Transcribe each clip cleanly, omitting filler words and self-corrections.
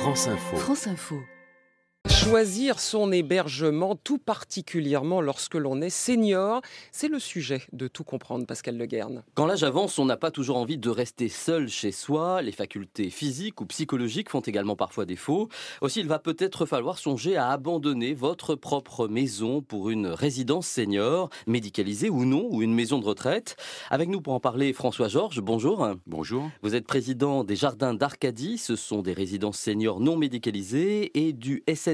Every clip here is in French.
France Info. France Info. Choisir son hébergement, tout particulièrement lorsque l'on est senior, c'est le sujet de Tout comprendre, Pascal Leguerne. Quand l'âge avance, on n'a pas toujours envie de rester seul chez soi. Les facultés physiques ou psychologiques font également parfois défaut. Aussi, il va peut-être falloir songer à abandonner votre propre maison pour une résidence senior, médicalisée ou non, ou une maison de retraite. Avec nous pour en parler, François Georges, bonjour. Bonjour. Vous êtes président des Jardins d'Arcadie, ce sont des résidences seniors non médicalisées, et du SNRA,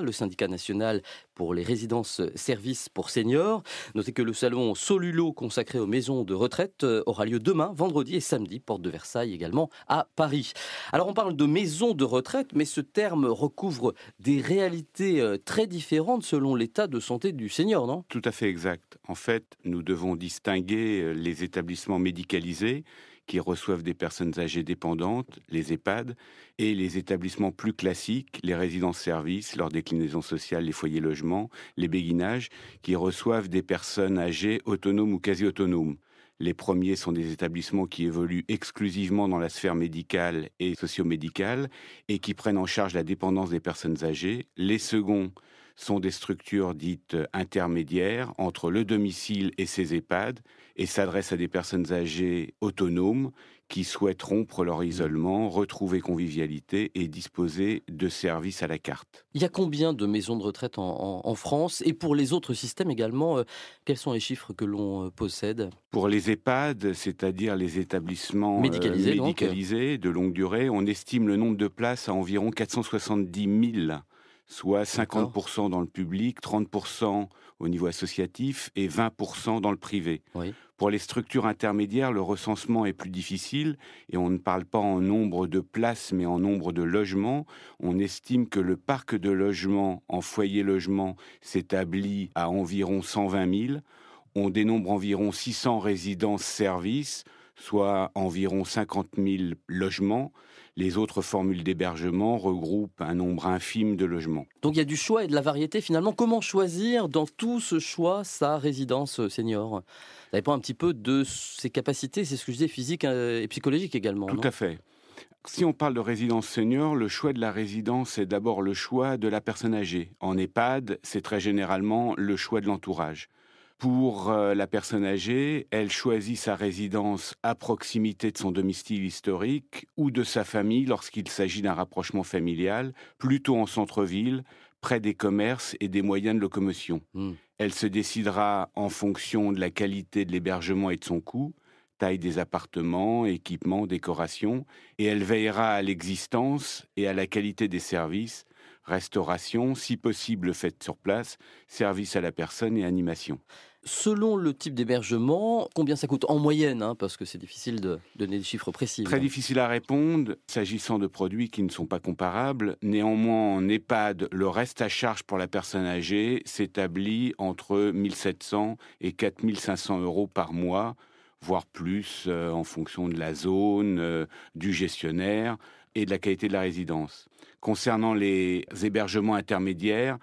le syndicat national pour les résidences services pour seniors. Notez que le salon Solulo consacré aux maisons de retraite aura lieu demain, vendredi et samedi, porte de Versailles également à Paris. Alors on parle de maisons de retraite, mais ce terme recouvre des réalités très différentes selon l'état de santé du senior, non ? Tout à fait exact. En fait, nous devons distinguer les établissements médicalisés qui reçoivent des personnes âgées dépendantes, les EHPAD, et les établissements plus classiques, les résidences-services, leur déclinaison sociale, les foyers-logements, les béguinages, qui reçoivent des personnes âgées autonomes ou quasi-autonomes. Les premiers sont des établissements qui évoluent exclusivement dans la sphère médicale et socio-médicale et qui prennent en charge la dépendance des personnes âgées. Les seconds sont des structures dites intermédiaires entre le domicile et ces EHPAD et s'adressent à des personnes âgées autonomes qui souhaitent rompre leur isolement, retrouver convivialité et disposer de services à la carte. Il y a combien de maisons de retraite en France ? Et pour les autres systèmes également, quels sont les chiffres que l'on possède ? Pour les EHPAD, c'est-à-dire les établissements médicalisés de longue durée, on estime le nombre de places à environ 470 000, soit 50% dans le public, 30% au niveau associatif et 20% dans le privé. Oui. Pour les structures intermédiaires, le recensement est plus difficile et on ne parle pas en nombre de places mais en nombre de logements. On estime que le parc de logements en foyer logement s'établit à environ 120 000. On dénombre environ 600 résidences-services, soit environ 50 000 logements. Les autres formules d'hébergement regroupent un nombre infime de logements. Donc il y a du choix et de la variété finalement. Comment choisir dans tout ce choix sa résidence senior ? Ça dépend un petit peu de ses capacités, c'est ce que je disais, physiques et psychologiques également. Tout à fait. Si on parle de résidence senior, le choix de la résidence est d'abord le choix de la personne âgée. En EHPAD, c'est très généralement le choix de l'entourage. Pour la personne âgée, elle choisit sa résidence à proximité de son domicile historique ou de sa famille lorsqu'il s'agit d'un rapprochement familial, plutôt en centre-ville, près des commerces et des moyens de locomotion. Elle se décidera en fonction de la qualité de l'hébergement et de son coût, taille des appartements, équipements, décorations, et elle veillera à l'existence et à la qualité des services, restauration, si possible faite sur place, service à la personne et animation. Selon le type d'hébergement, combien ça coûte en moyenne, parce que c'est difficile de donner des chiffres précis. Très difficile à répondre, s'agissant de produits qui ne sont pas comparables. Néanmoins, en EHPAD, le reste à charge pour la personne âgée s'établit entre 1 700 et 4 500 euros par mois, voire plus en fonction de la zone, du gestionnaire et de la qualité de la résidence. Concernant les hébergements intermédiaires,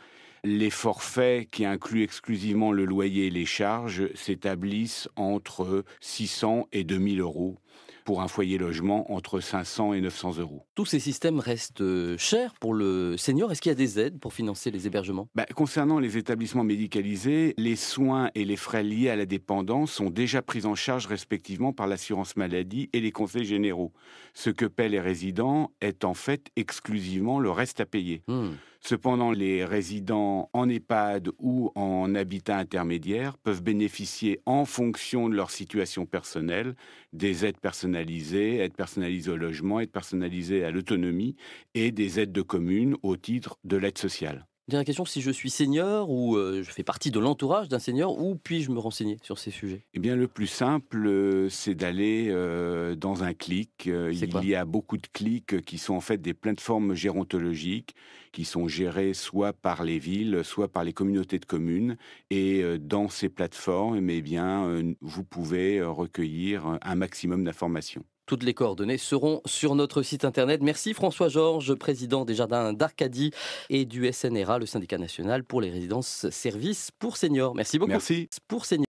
les forfaits qui incluent exclusivement le loyer et les charges s'établissent entre 600 et 2000 euros. Pour un foyer logement, entre 500 et 900 euros. Tous ces systèmes restent chers pour le senior. Est-ce qu'il y a des aides pour financer les hébergements ? Concernant les établissements médicalisés, les soins et les frais liés à la dépendance sont déjà pris en charge respectivement par l'assurance maladie et les conseils généraux. Ce que paient les résidents est en fait exclusivement le reste à payer. Cependant, les résidents en EHPAD ou en habitat intermédiaire peuvent bénéficier, en fonction de leur situation personnelle, des aides personnalisées au logement, aides personnalisées à l'autonomie et des aides de commune au titre de l'aide sociale. Dernière question, si je suis senior ou je fais partie de l'entourage d'un senior, où puis-je me renseigner sur ces sujets ? Eh bien, le plus simple, c'est d'aller dans un clic. Il y a beaucoup de clics qui sont en fait des plateformes gérontologiques qui sont gérées soit par les villes, soit par les communautés de communes. Et dans ces plateformes, vous pouvez recueillir un maximum d'informations. Toutes les coordonnées seront sur notre site internet. Merci François Georges, président des Jardins d'Arcadie et du SNRA, le syndicat national pour les résidences services pour seniors. Merci beaucoup. Merci. Pour seniors.